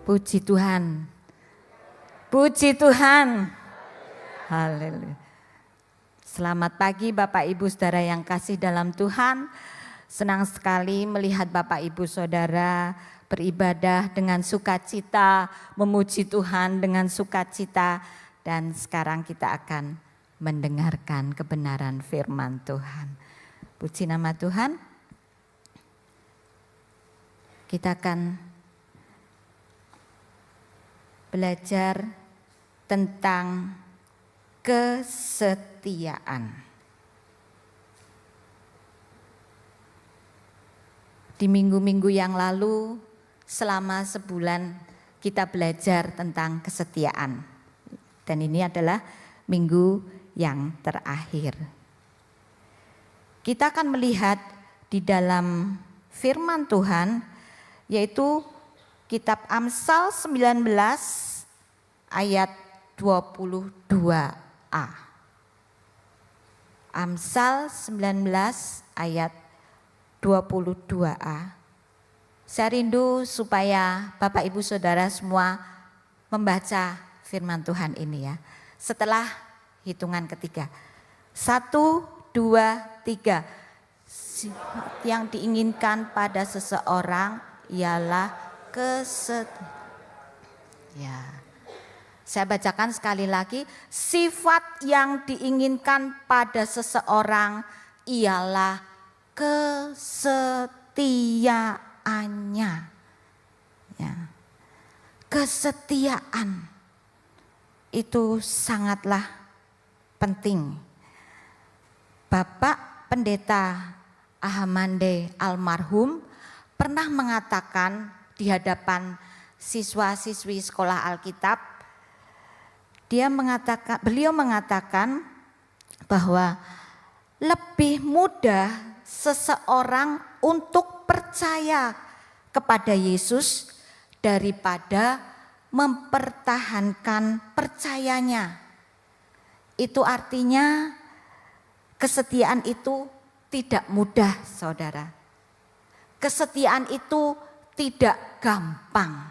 Puji Tuhan. Puji Tuhan. Haleluya. Selamat pagi Bapak Ibu Saudara yang kasih dalam Tuhan. Senang sekali melihat Bapak Ibu Saudara beribadah dengan sukacita, memuji Tuhan dengan sukacita. Dan sekarang kita akan mendengarkan kebenaran firman Tuhan. Puji nama Tuhan. Kita akan belajar tentang kesetiaan. Di minggu-minggu yang lalu selama sebulan kita belajar tentang kesetiaan. Dan ini adalah minggu yang terakhir. Kita akan melihat di dalam firman Tuhan yaitu kitab Amsal 19 ayat 22a. Amsal 19 ayat 22a. Saya rindu supaya Bapak Ibu Saudara semua membaca firman Tuhan ini ya. Setelah hitungan ketiga. 1, 2, 3. Yang diinginkan pada seseorang ialah ya. Saya bacakan sekali lagi. Sifat yang diinginkan pada seseorang ialah kesetiaannya. Ya. Kesetiaan itu sangatlah penting. Bapak Pendeta Ahamande almarhum pernah mengatakan di hadapan siswa-siswi sekolah Alkitab, beliau mengatakan bahwa lebih mudah seseorang untuk percaya kepada Yesus daripada mempertahankan percayanya. Itu artinya kesetiaan itu tidak mudah, saudara. Kesetiaan itu tidak gampang.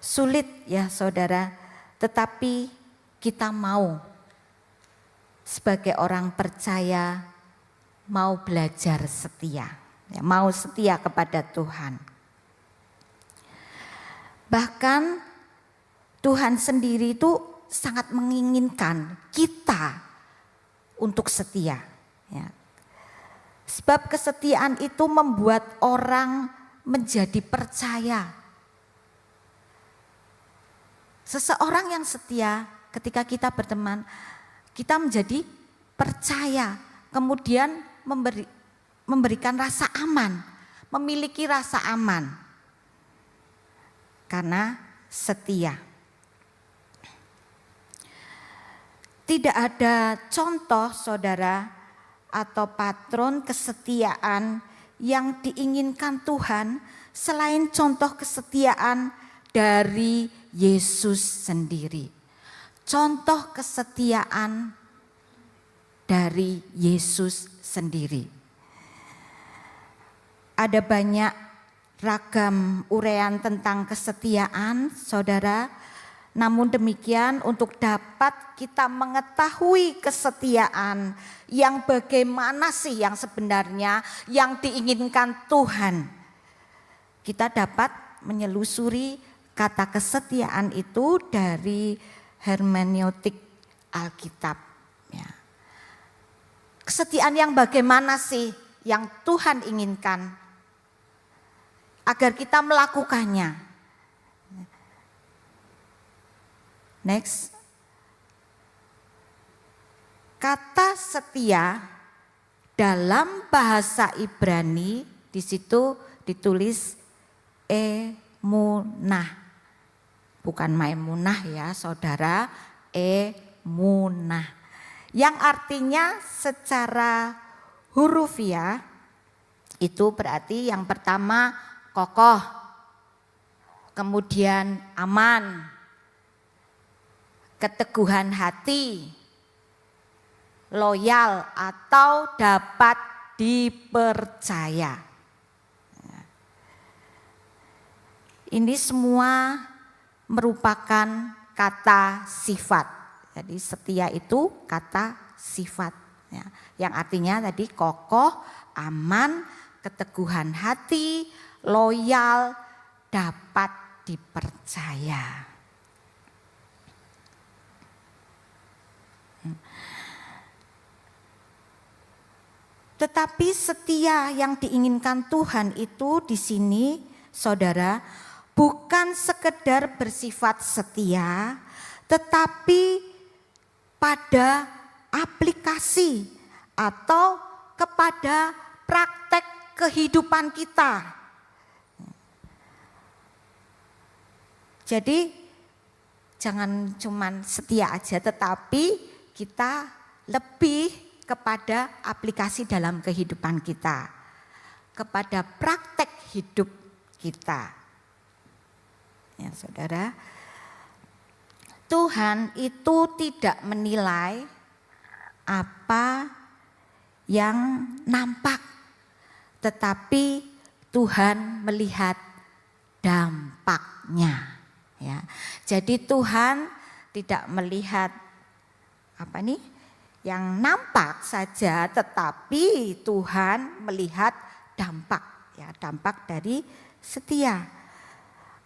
Sulit ya saudara, tetapi kita mau sebagai orang percaya mau belajar setia. Ya, mau setia kepada Tuhan. Bahkan Tuhan sendiri itu sangat menginginkan kita untuk setia. Ya. Sebab kesetiaan itu membuat orang menjadi percaya. Seseorang yang setia ketika kita berteman, kita menjadi percaya. Kemudian memberikan rasa aman, memiliki rasa aman. Karena setia. Tidak ada contoh saudara atau patron kesetiaan yang diinginkan Tuhan selain contoh kesetiaan dari Yesus sendiri. Contoh kesetiaan dari Yesus sendiri. Ada banyak ragam uraian tentang kesetiaan, saudara. Namun demikian untuk dapat kita mengetahui kesetiaan yang bagaimana sih yang sebenarnya yang diinginkan Tuhan. Kita dapat menyelusuri kata kesetiaan itu dari hermeneutik Alkitab. Ya. Kesetiaan yang bagaimana sih yang Tuhan inginkan agar kita melakukannya. Next. Kata setia dalam bahasa Ibrani di situ ditulis emunah. Bukan maimunah ya saudara, emunah. Yang artinya secara hurufiah itu berarti yang pertama kokoh, kemudian aman, keteguhan hati, loyal atau dapat dipercaya. Ini semua merupakan kata sifat. Jadi setia itu kata sifat. Ya, yang artinya tadi kokoh, aman, keteguhan hati, loyal, dapat dipercaya. Tetapi setia yang diinginkan Tuhan itu di sini, saudara, bukan sekedar bersifat setia, tetapi pada aplikasi atau kepada praktek kehidupan kita. Jadi jangan cuman setia aja, tetapi kita lebih kepada aplikasi dalam kehidupan kita, kepada praktek hidup kita. Ya, saudara, Tuhan itu tidak menilai apa yang nampak, tetapi Tuhan melihat dampaknya. Ya, jadi Tuhan tidak melihat yang nampak saja, tetapi Tuhan melihat dampak, ya, dampak dari setia.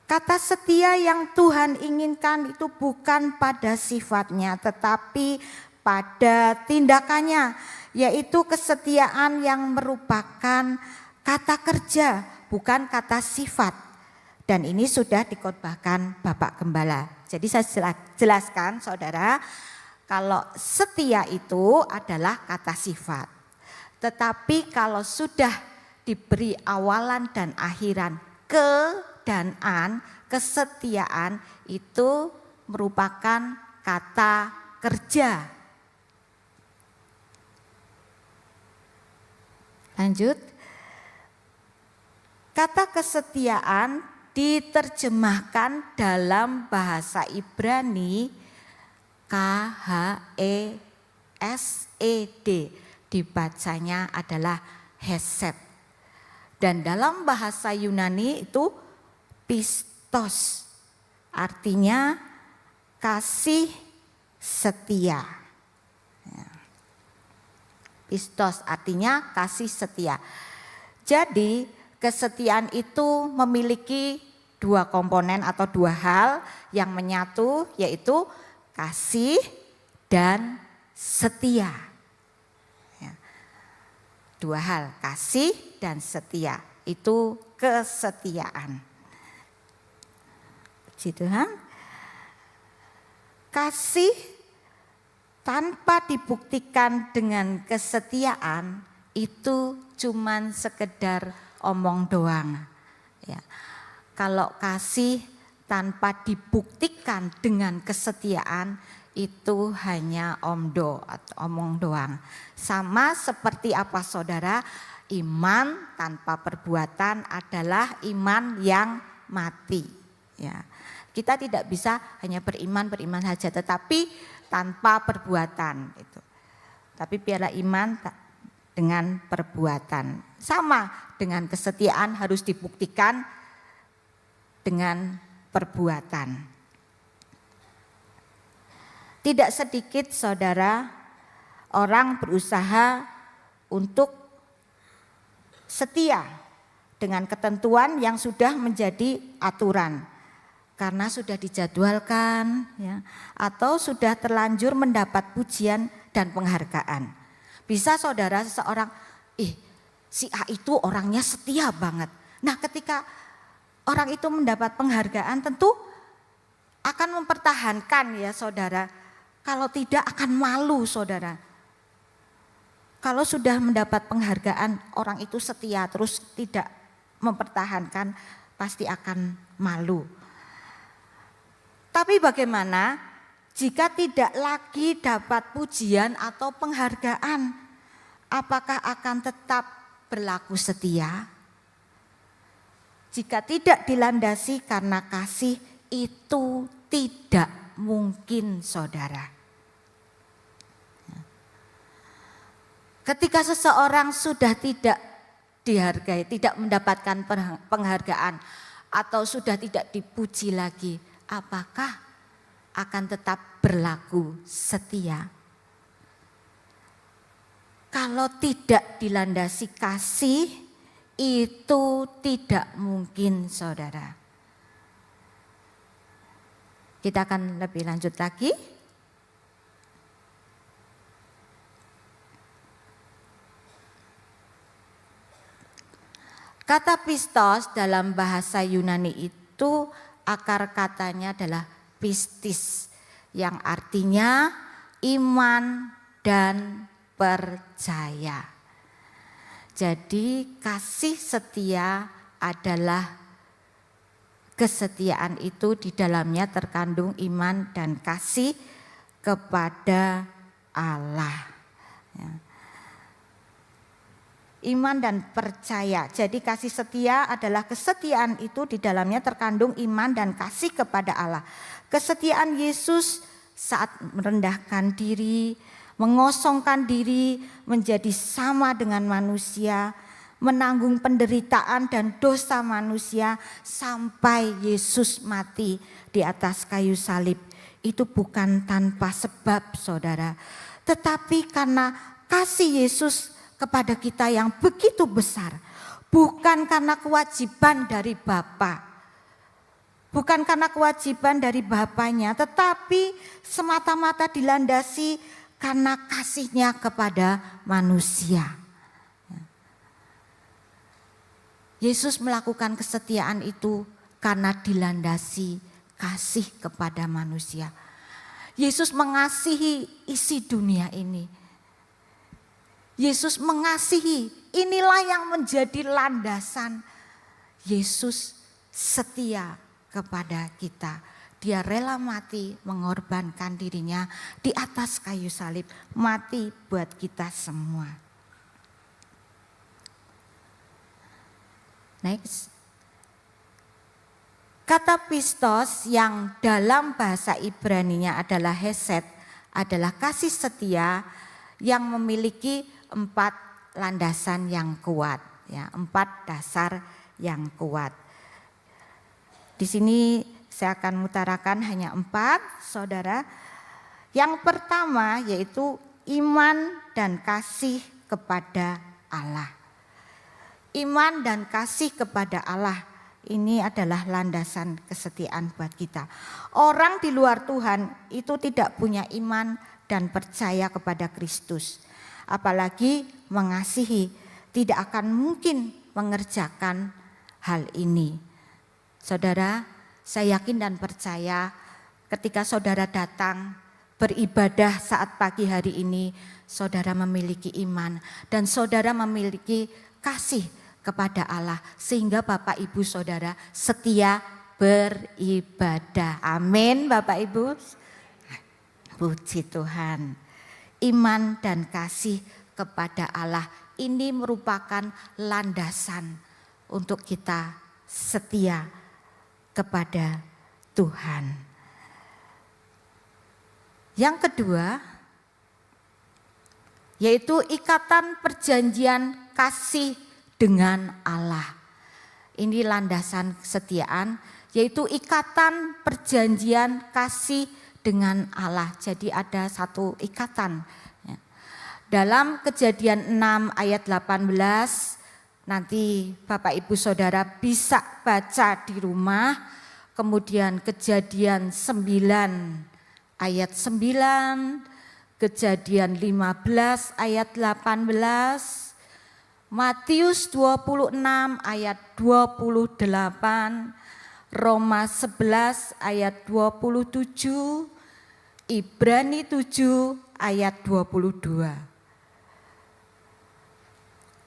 Kata setia yang Tuhan inginkan itu bukan pada sifatnya, tetapi pada tindakannya, yaitu kesetiaan yang merupakan kata kerja, bukan kata sifat. Dan ini sudah dikhotbahkan Bapak Gembala. Jadi saya jelaskan, saudara, kalau setia itu adalah kata sifat. Tetapi kalau sudah diberi awalan dan akhiran ke dan an, kesetiaan itu merupakan kata kerja. Lanjut. Kata kesetiaan diterjemahkan dalam bahasa Ibrani KHESED, dibacanya adalah hesed. Dan dalam bahasa Yunani itu pistos, artinya kasih setia. Pistos artinya kasih setia. Jadi kesetiaan itu memiliki dua komponen atau dua hal yang menyatu, yaitu kasih dan setia. Ya. Dua hal, kasih dan setia, itu kesetiaan. Puji Tuhan. Kasih tanpa dibuktikan dengan kesetiaan itu cuman sekedar omong doang. Ya. Kalau kasih tanpa dibuktikan dengan kesetiaan itu hanya omong doang. Sama seperti apa saudara, iman tanpa perbuatan adalah iman yang mati. Ya. Kita tidak bisa hanya beriman saja, tetapi tanpa perbuatan itu. Tapi biarlah iman dengan perbuatan. Sama dengan kesetiaan harus dibuktikan dengan perbuatan. Tidak sedikit saudara orang berusaha untuk setia dengan ketentuan yang sudah menjadi aturan karena sudah dijadwalkan, ya, atau sudah terlanjur mendapat pujian dan penghargaan. Bisa saudara seseorang, si A itu orangnya setia banget. Nah, ketika orang itu mendapat penghargaan tentu akan mempertahankan, ya saudara. Kalau tidak akan malu saudara. Kalau sudah mendapat penghargaan orang itu setia terus tidak mempertahankan, pasti akan malu. Tapi bagaimana jika tidak lagi dapat pujian atau penghargaan? Apakah akan tetap berlaku setia? Jika tidak dilandasi karena kasih, itu tidak mungkin saudara. Ketika seseorang sudah tidak dihargai, tidak mendapatkan penghargaan, atau sudah tidak dipuji lagi, apakah akan tetap berlaku setia? Kalau tidak dilandasi kasih, itu tidak mungkin, saudara. Kita akan lebih lanjut lagi. Kata pistos dalam bahasa Yunani itu akar katanya adalah pistis, yang artinya iman dan percaya. Jadi kasih setia adalah kesetiaan, itu di dalamnya terkandung iman dan kasih kepada Allah. Ya. Iman dan percaya. Jadi kasih setia adalah kesetiaan, itu di dalamnya terkandung iman dan kasih kepada Allah. Kesetiaan Yesus saat merendahkan diri, mengosongkan diri menjadi sama dengan manusia, menanggung penderitaan dan dosa manusia sampai Yesus mati di atas kayu salib. Itu bukan tanpa sebab, saudara, tetapi karena kasih Yesus kepada kita yang begitu besar, bukan karena kewajiban dari Bapa, bukan karena kewajiban dari Bapaknya, tetapi semata-mata dilandasi karena kasihnya kepada manusia. Yesus melakukan kesetiaan itu karena dilandasi kasih kepada manusia. Yesus mengasihi isi dunia ini. Yesus mengasihi, inilah yang menjadi landasan. Yesus setia kepada kita. Dia rela mati, mengorbankan dirinya di atas kayu salib, mati buat kita semua. Next. Kata pistos yang dalam bahasa Ibraninya adalah hesed, adalah kasih setia yang memiliki 4 landasan yang kuat, ya, 4 dasar yang kuat. Di sini saya akan mengutarakan hanya 4, saudara. Yang pertama yaitu iman dan kasih kepada Allah. Iman dan kasih kepada Allah, ini adalah landasan kesetiaan buat kita. Orang di luar Tuhan itu tidak punya iman dan percaya kepada Kristus. Apalagi mengasihi, tidak akan mungkin mengerjakan hal ini. Saudara, saya yakin dan percaya ketika saudara datang beribadah saat pagi hari ini, saudara memiliki iman dan saudara memiliki kasih kepada Allah, sehingga Bapak Ibu saudara setia beribadah. Amin, Bapak Ibu. Puji Tuhan. Iman dan kasih kepada Allah ini merupakan landasan untuk kita setia kepada Tuhan. Yang kedua yaitu ikatan perjanjian kasih dengan Allah. Ini landasan kesetiaan, yaitu ikatan perjanjian kasih dengan Allah. Jadi ada satu ikatan. Dalam Kejadian 6 ayat 18, nanti Bapak Ibu Saudara bisa baca di rumah. Kemudian Kejadian 9 ayat 9, Kejadian 15 ayat 18, Matius 26 ayat 28, Roma 11 ayat 27, Ibrani 7 ayat 22.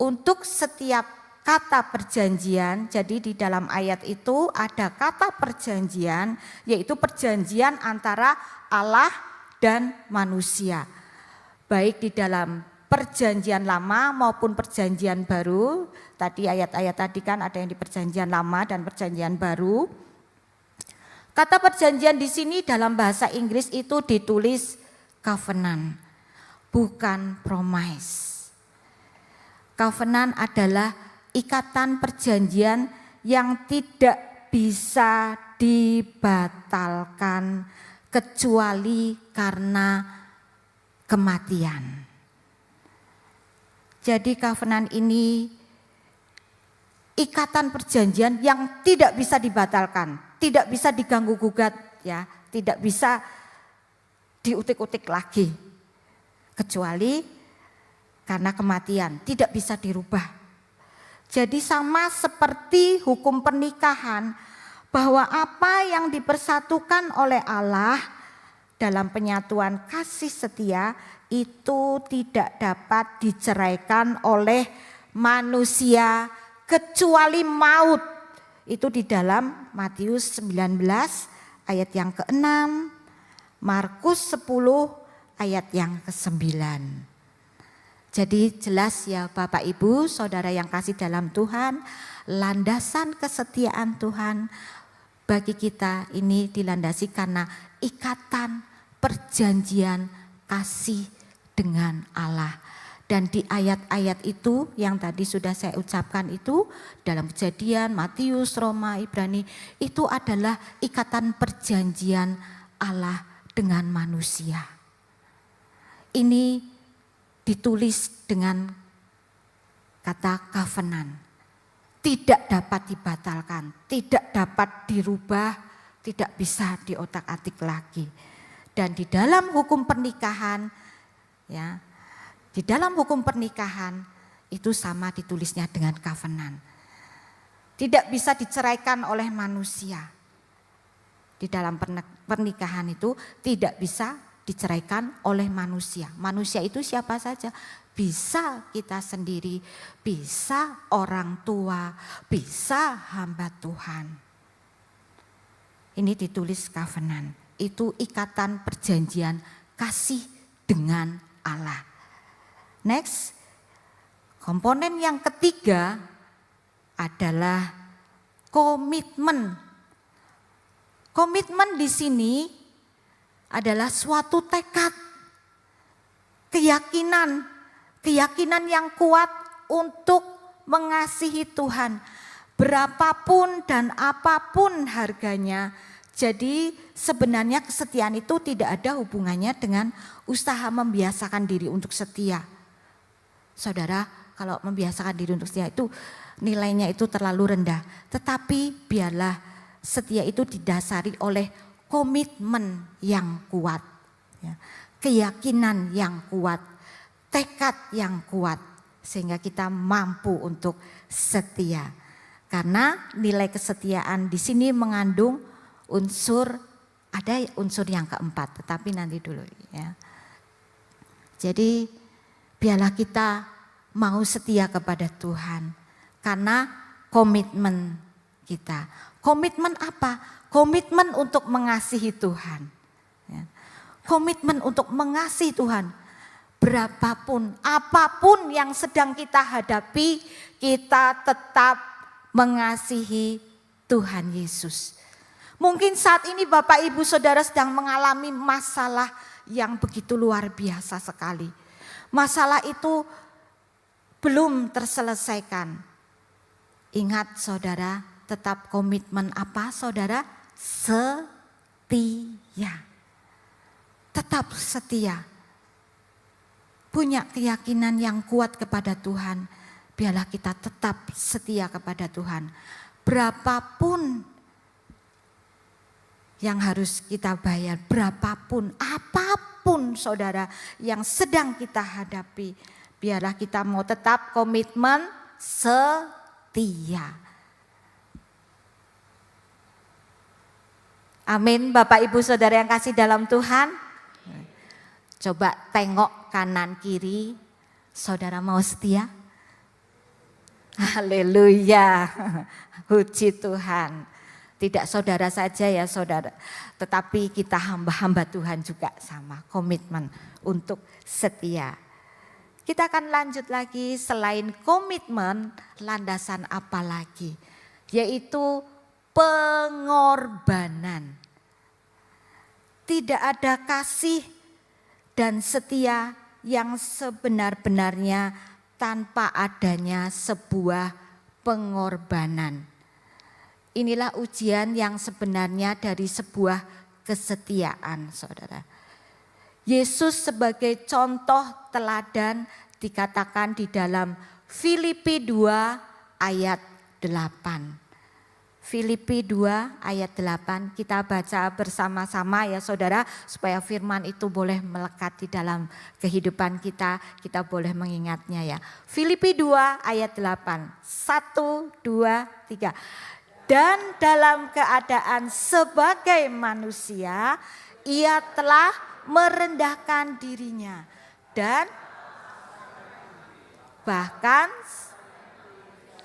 Untuk setiap kata perjanjian, jadi di dalam ayat itu ada kata perjanjian, yaitu perjanjian antara Allah dan manusia. Baik di dalam perjanjian lama maupun perjanjian baru. Tadi ayat-ayat tadi kan ada yang di perjanjian lama dan perjanjian baru. Kata perjanjian di sini dalam bahasa Inggris itu ditulis covenant, bukan promise. Covenant adalah ikatan perjanjian yang tidak bisa dibatalkan kecuali karena kematian. Jadi covenant ini ikatan perjanjian yang tidak bisa dibatalkan, tidak bisa diganggu gugat ya, tidak bisa diutik-utik lagi. Kecuali karena kematian, tidak bisa dirubah. Jadi sama seperti hukum pernikahan, bahwa apa yang dipersatukan oleh Allah dalam penyatuan kasih setia itu tidak dapat diceraikan oleh manusia kecuali maut. Itu di dalam Matius 19 ayat yang ke-6, Markus 10 ayat yang ke-9. Jadi jelas ya Bapak Ibu, saudara yang kasih dalam Tuhan, landasan kesetiaan Tuhan bagi kita ini dilandasi karena ikatan perjanjian kasih dengan Allah. Dan di ayat-ayat itu yang tadi sudah saya ucapkan itu dalam Kejadian, Matius, Roma, Ibrani, itu adalah ikatan perjanjian Allah dengan manusia. Ini ditulis dengan kata covenant. Tidak dapat dibatalkan, tidak dapat dirubah, tidak bisa diotak-atik lagi. Dan di dalam hukum pernikahan, ya, di dalam hukum pernikahan itu sama ditulisnya dengan covenant. Tidak bisa diceraikan oleh manusia. Di dalam pernikahan itu tidak bisa diceraikan oleh manusia. Manusia itu siapa saja? Bisa kita sendiri, bisa orang tua, bisa hamba Tuhan. Ini ditulis covenant. Itu ikatan perjanjian kasih dengan Allah. Next, komponen yang ketiga adalah komitmen. Komitmen di sini adalah suatu tekad, keyakinan yang kuat untuk mengasihi Tuhan berapapun dan apapun harganya. Jadi sebenarnya kesetiaan itu tidak ada hubungannya dengan usaha membiasakan diri untuk setia. Saudara, kalau membiasakan diri untuk setia itu nilainya itu terlalu rendah. Tetapi biarlah setia itu didasari oleh komitmen yang kuat, ya, keyakinan yang kuat, tekad yang kuat, sehingga kita mampu untuk setia. Karena nilai kesetiaan di sini mengandung ada unsur yang keempat, tetapi nanti dulu ya. Jadi biarlah kita mau setia kepada Tuhan karena komitmen kita. Komitmen apa? Komitmen untuk mengasihi Tuhan. Ya. Komitmen untuk mengasihi Tuhan. Berapapun, apapun yang sedang kita hadapi, kita tetap mengasihi Tuhan Yesus. Mungkin saat ini Bapak Ibu Saudara sedang mengalami masalah yang begitu luar biasa sekali. Masalah itu belum terselesaikan. Ingat saudara, tetap komitmen apa saudara? Setia. Tetap setia. Punya keyakinan yang kuat kepada Tuhan. Biarlah kita tetap setia kepada Tuhan. Berapapun yang harus kita bayar, berapapun, apapun saudara yang sedang kita hadapi, biarlah kita mau tetap komitmen setia. Amin. Bapak Ibu Saudara yang kasih dalam Tuhan, coba tengok kanan kiri, saudara mau setia? Haleluya, puji Tuhan. Tidak saudara saja ya saudara, tetapi kita hamba-hamba Tuhan juga sama komitmen untuk setia. Kita akan lanjut lagi, selain komitmen, landasan apa lagi? Yaitu pengorbanan. Tidak ada kasih dan setia yang sebenar-benarnya tanpa adanya sebuah pengorbanan. Inilah ujian yang sebenarnya dari sebuah kesetiaan, saudara. Yesus sebagai contoh teladan dikatakan di dalam Filipi 2 ayat 8. Filipi 2 ayat 8, kita baca bersama-sama ya saudara, supaya firman itu boleh melekat di dalam kehidupan kita, kita boleh mengingatnya ya. Filipi 2 ayat 8, 1, 2, 3. Dan dalam keadaan sebagai manusia, ia telah merendahkan dirinya dan bahkan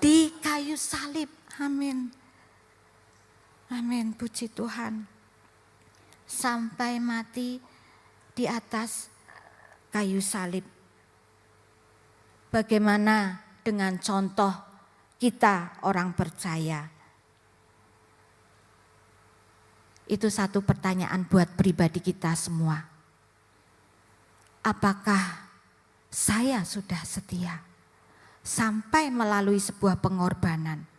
di kayu salib. Amin. Amin, puji Tuhan. Sampai mati di atas kayu salib. Bagaimana dengan contoh kita orang percaya? Itu satu pertanyaan buat pribadi kita semua. Apakah saya sudah setia sampai melalui sebuah pengorbanan?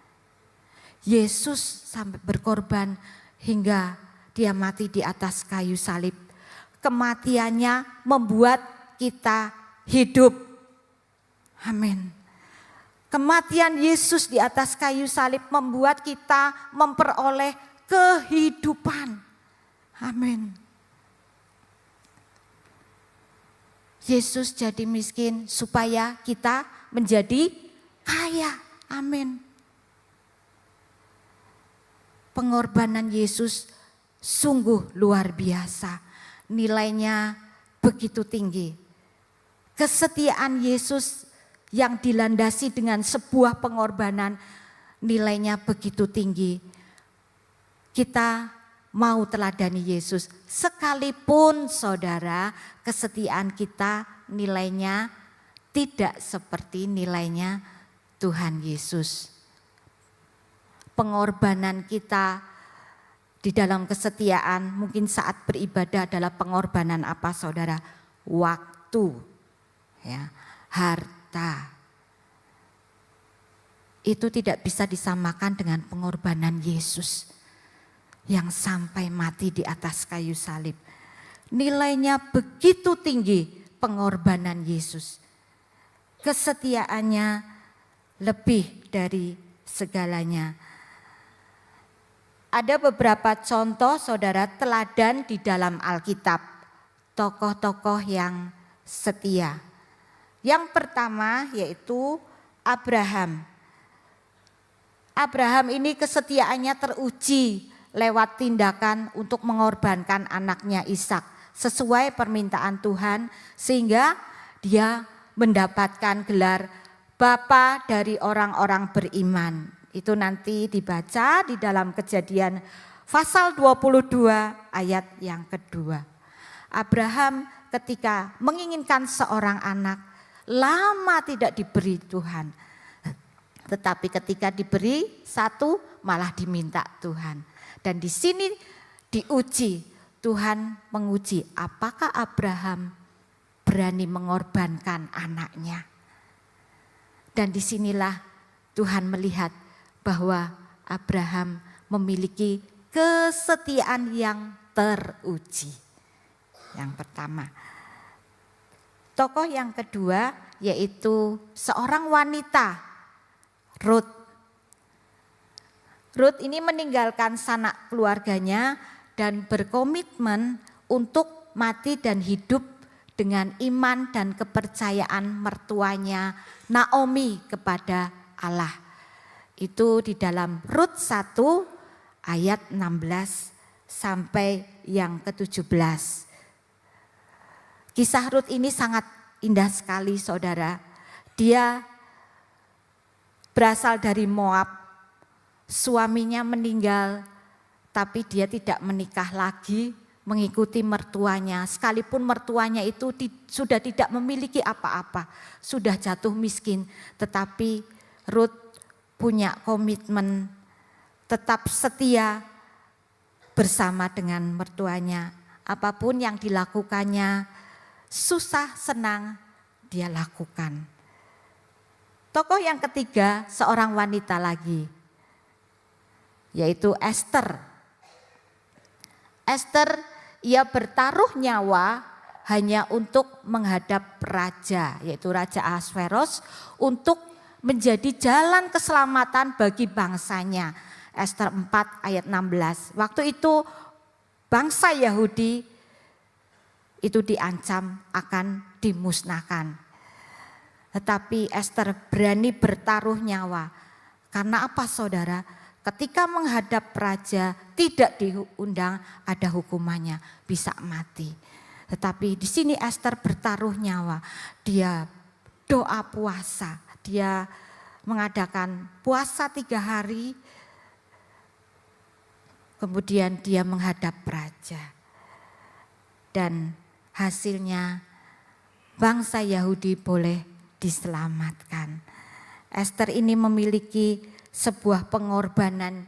Yesus sampai berkorban hingga dia mati di atas kayu salib. Kematiannya membuat kita hidup. Amin. Kematian Yesus di atas kayu salib membuat kita memperoleh kehidupan. Amin. Yesus jadi miskin supaya kita menjadi kaya. Amin. Pengorbanan Yesus sungguh luar biasa. Nilainya begitu tinggi. Kesetiaan Yesus yang dilandasi dengan sebuah pengorbanan nilainya begitu tinggi. Kita mau teladani Yesus. Sekalipun saudara kesetiaan kita nilainya tidak seperti nilainya Tuhan Yesus. Pengorbanan kita di dalam kesetiaan mungkin saat beribadah adalah pengorbanan apa saudara? Waktu, ya, harta. Itu tidak bisa disamakan dengan pengorbanan Yesus yang sampai mati di atas kayu salib. Nilainya begitu tinggi pengorbanan Yesus. Kesetiaannya lebih dari segalanya. Ada beberapa contoh saudara teladan di dalam Alkitab. Tokoh-tokoh yang setia. Yang pertama yaitu Abraham. Abraham ini kesetiaannya teruji lewat tindakan untuk mengorbankan anaknya Ishak sesuai permintaan Tuhan sehingga dia mendapatkan gelar Bapa dari orang-orang beriman. Itu nanti dibaca di dalam Kejadian pasal 22 ayat yang kedua. Abraham ketika menginginkan seorang anak lama tidak diberi Tuhan. Tetapi ketika diberi satu malah diminta Tuhan. Dan di sini diuji, Tuhan menguji apakah Abraham berani mengorbankan anaknya. Dan disinilah Tuhan melihat bahwa Abraham memiliki kesetiaan yang teruji. Yang pertama. Tokoh yang kedua yaitu seorang wanita, Rut. Rut ini meninggalkan sanak keluarganya dan berkomitmen untuk mati dan hidup dengan iman dan kepercayaan mertuanya Naomi kepada Allah. Itu di dalam Rut 1 ayat 16 sampai yang ke-17. Kisah Rut ini sangat indah sekali saudara. Dia berasal dari Moab. Suaminya meninggal tapi dia tidak menikah lagi mengikuti mertuanya. Sekalipun mertuanya itu sudah tidak memiliki apa-apa. Sudah jatuh miskin tetapi Rut punya komitmen tetap setia bersama dengan mertuanya. Apapun yang dilakukannya, susah senang dia lakukan. Tokoh yang ketiga seorang wanita lagi. yaitu Ester. Ester ia bertaruh nyawa hanya untuk menghadap raja, yaitu Raja Ahasveros, untuk menjadi jalan keselamatan bagi bangsanya. Ester 4 ayat 16. Waktu itu bangsa Yahudi itu diancam akan dimusnahkan. Tetapi Ester berani bertaruh nyawa. Karena apa saudara? Ketika menghadap raja tidak diundang, ada hukumannya, bisa mati. Tetapi di sini Ester bertaruh nyawa. Dia doa puasa. Dia mengadakan puasa 3 hari, kemudian dia menghadap raja. Dan hasilnya bangsa Yahudi boleh diselamatkan. Ester ini memiliki sebuah pengorbanan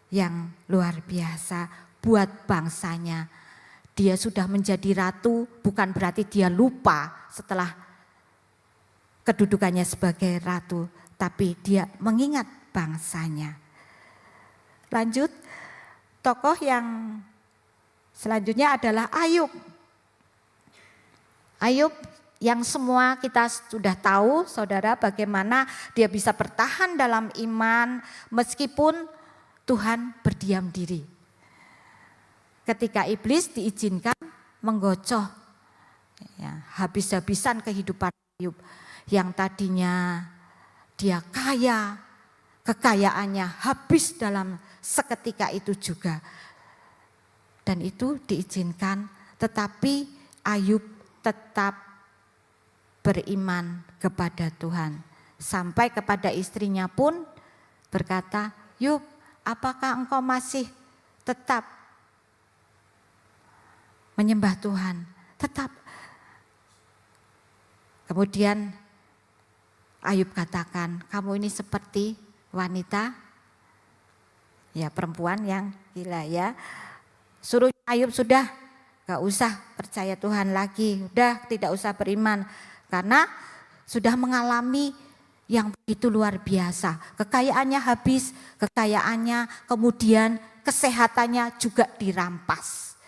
yang luar biasa buat bangsanya. Dia sudah menjadi ratu, bukan berarti dia lupa setelah kedudukannya sebagai ratu, tapi dia mengingat bangsanya. Lanjut, tokoh yang selanjutnya adalah Ayub. Ayub yang semua kita sudah tahu, saudara, bagaimana dia bisa bertahan dalam iman meskipun Tuhan berdiam diri. Ketika iblis diizinkan menggocoh habis-habisan kehidupan Ayub. Yang tadinya dia kaya, kekayaannya habis dalam seketika itu juga. Dan itu diizinkan, tetapi Ayub tetap beriman kepada Tuhan. Sampai kepada istrinya pun berkata, "Yub, apakah engkau masih tetap menyembah Tuhan?" Tetap. Kemudian Ayub katakan, "Kamu ini seperti wanita, ya perempuan yang gila ya." Suruh Ayub sudah gak usah percaya Tuhan lagi, udah tidak usah beriman. Karena sudah mengalami yang begitu luar biasa. Kekayaannya habis, kekayaannya kemudian kesehatannya juga dirampas.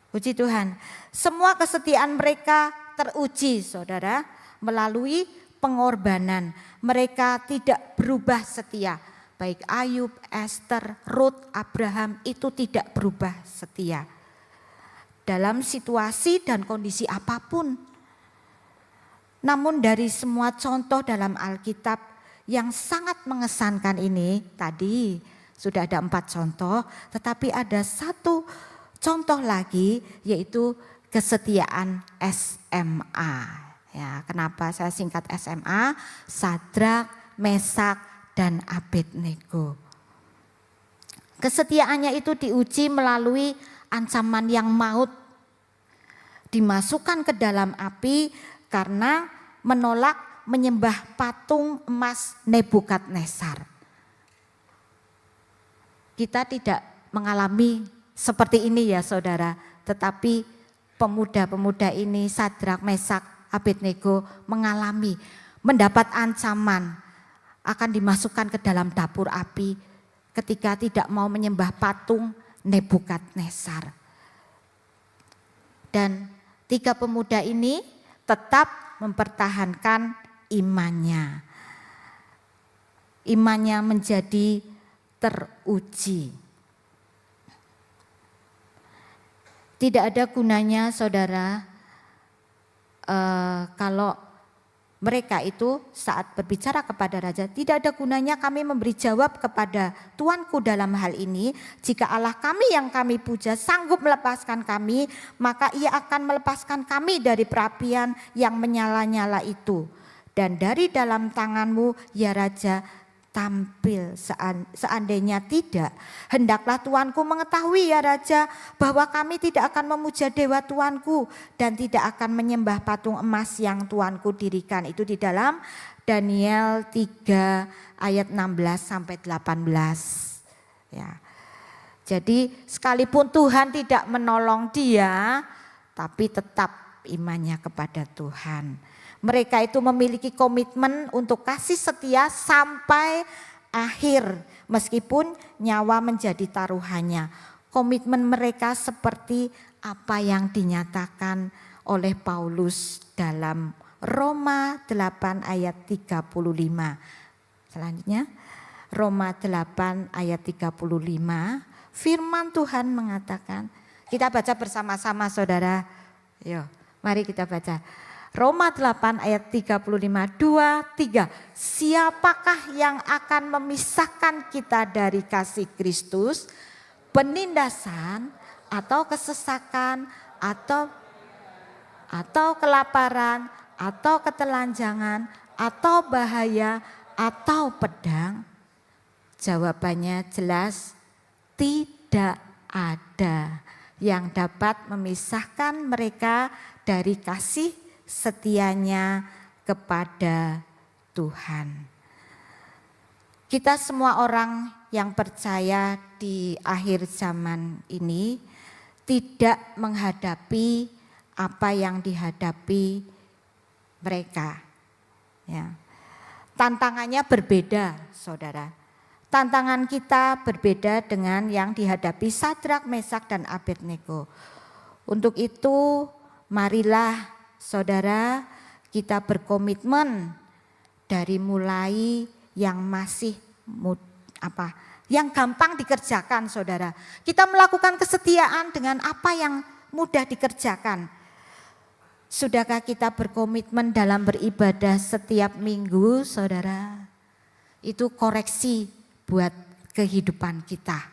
Puji Tuhan, semua kesetiaan mereka teruji saudara melalui pengorbanan. Mereka tidak berubah setia. Baik Ayub, Ester, Rut, Abraham itu tidak berubah setia. Dalam situasi dan kondisi apapun. Namun dari semua contoh dalam Alkitab yang sangat mengesankan ini, tadi sudah ada 4 contoh, tetapi ada 1 contoh lagi yaitu kesetiaan SMA. Ya, kenapa saya singkat SMA? Sadrak, Mesak, dan Abednego. Kesetiaannya itu diuji melalui ancaman yang maut. Dimasukkan ke dalam api karena menolak menyembah patung emas Nebukadnezar. Kita tidak mengalami seperti ini ya saudara, tetapi pemuda-pemuda ini Sadrak, Mesak, Abednego mendapat ancaman akan dimasukkan ke dalam dapur api ketika tidak mau menyembah patung Nebukadnezar. Dan 3 pemuda ini tetap mempertahankan imannya. Imannya menjadi teruji. Tidak ada gunanya saudara kalau mereka itu saat berbicara kepada raja, tidak ada gunanya kami memberi jawab kepada tuanku dalam hal ini. Jika Allah kami yang kami puja sanggup melepaskan kami, maka ia akan melepaskan kami dari perapian yang menyala-nyala itu. Dan dari dalam tanganmu ya raja, tampil seandainya tidak. Hendaklah tuanku mengetahui ya raja bahwa kami tidak akan memuja dewa tuanku dan tidak akan menyembah patung emas yang tuanku dirikan. Itu di dalam Daniel 3 ayat 16 sampai 18. Ya. Jadi sekalipun Tuhan tidak menolong dia, tapi tetap imannya kepada Tuhan. Mereka itu memiliki komitmen untuk kasih setia sampai akhir meskipun nyawa menjadi taruhannya. Komitmen mereka seperti apa yang dinyatakan oleh Paulus dalam Roma 8 ayat 35. Selanjutnya Roma 8 ayat 35, firman Tuhan mengatakan, kita baca bersama-sama saudara. Yo, mari kita baca. Roma 8 ayat 35, 2, 3. Siapakah yang akan memisahkan kita dari kasih Kristus? Penindasan atau kesesakan atau kelaparan atau ketelanjangan atau bahaya atau pedang? Jawabannya jelas, tidak ada yang dapat memisahkan mereka dari kasih setianya kepada Tuhan. Kita semua orang yang percaya di akhir zaman ini tidak menghadapi apa yang dihadapi mereka. Ya. Tantangannya berbeda, saudara. Tantangan kita berbeda dengan yang dihadapi Sadrak, Mesak, dan Abednego. Untuk itu marilah saudara kita berkomitmen dari mulai yang masih yang gampang dikerjakan saudara. Kita melakukan kesetiaan dengan apa yang mudah dikerjakan. Sudahkah kita berkomitmen dalam beribadah setiap minggu saudara? Itu koreksi buat kehidupan kita.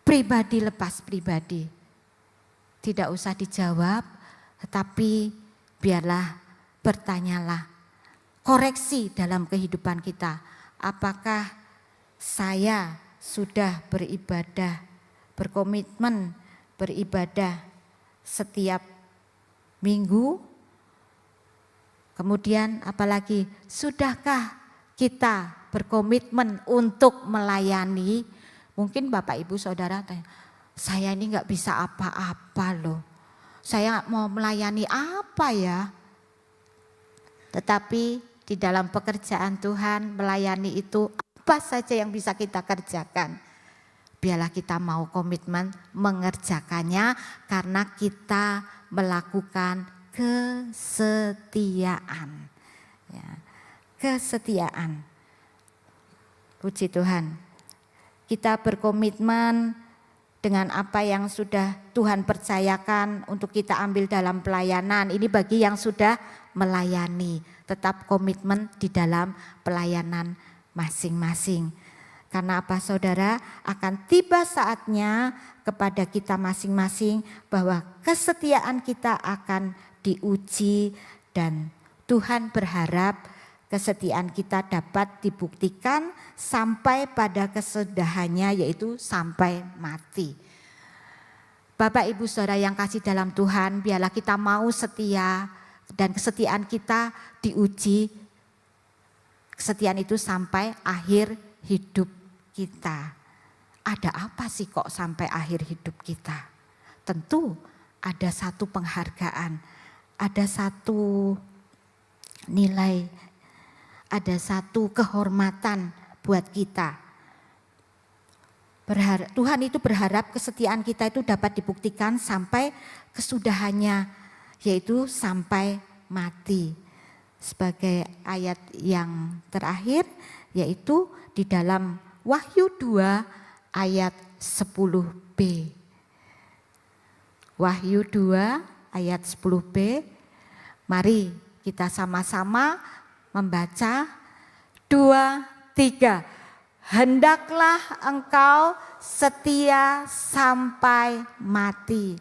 Pribadi lepas pribadi. Tidak usah dijawab, tetapi biarlah bertanyalah. Koreksi dalam kehidupan kita. Apakah saya sudah beribadah, berkomitmen beribadah setiap minggu? Kemudian apalagi, sudahkah kita berkomitmen untuk melayani? Mungkin Bapak Ibu Saudara tanya, saya ini gak bisa apa-apa loh. Saya mau melayani apa ya? Tetapi di dalam pekerjaan Tuhan melayani itu apa saja yang bisa kita kerjakan. Biarlah kita mau komitmen mengerjakannya karena kita melakukan kesetiaan. Ya, kesetiaan. Puji Tuhan, kita berkomitmen dengan apa yang sudah Tuhan percayakan untuk kita ambil dalam pelayanan. Ini bagi yang sudah melayani, tetap komitmen di dalam pelayanan masing-masing. Karena apa saudara, akan tiba saatnya kepada kita masing-masing bahwa kesetiaan kita akan diuji dan Tuhan berharap kesetiaan kita dapat dibuktikan sampai pada kesudahannya, yaitu sampai mati. Bapak Ibu Saudara yang kasih dalam Tuhan, biarlah kita mau setia dan kesetiaan kita diuji. Kesetiaan itu sampai akhir hidup kita. Ada apa sih kok sampai akhir hidup kita? Tentu ada satu penghargaan, ada satu nilai, ada satu kehormatan buat kita. Tuhan itu berharap kesetiaan kita itu dapat dibuktikan sampai kesudahannya, yaitu sampai mati. Sebagai ayat yang terakhir, yaitu di dalam Wahyu 2 ayat 10b. Wahyu 2 ayat 10b, mari kita sama-sama membaca 2, 3. Hendaklah engkau setia sampai mati,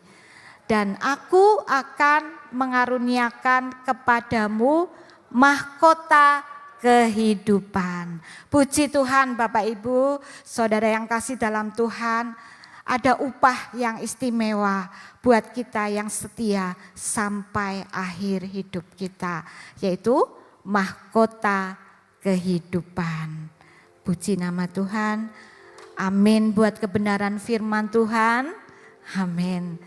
dan aku akan mengaruniakan kepadamu mahkota kehidupan. Puji Tuhan Bapak Ibu, Saudara yang kasih dalam Tuhan, ada upah yang istimewa buat kita yang setia sampai akhir hidup kita, yaitu mahkota kehidupan. Puji nama Tuhan. Amin buat kebenaran firman Tuhan. Amin.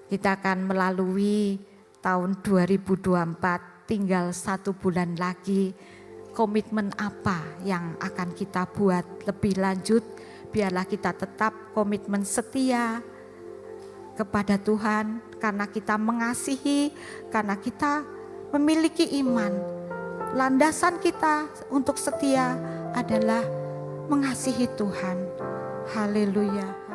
Kita akan melalui tahun 2024, tinggal 1 bulan lagi. komitmen apa yang akan kita buat lebih lanjut. Biarlah kita tetap komitmen setia kepada Tuhan karena kita mengasihi, karena kita memiliki iman. Landasan kita untuk setia adalah mengasihi Tuhan. Haleluya.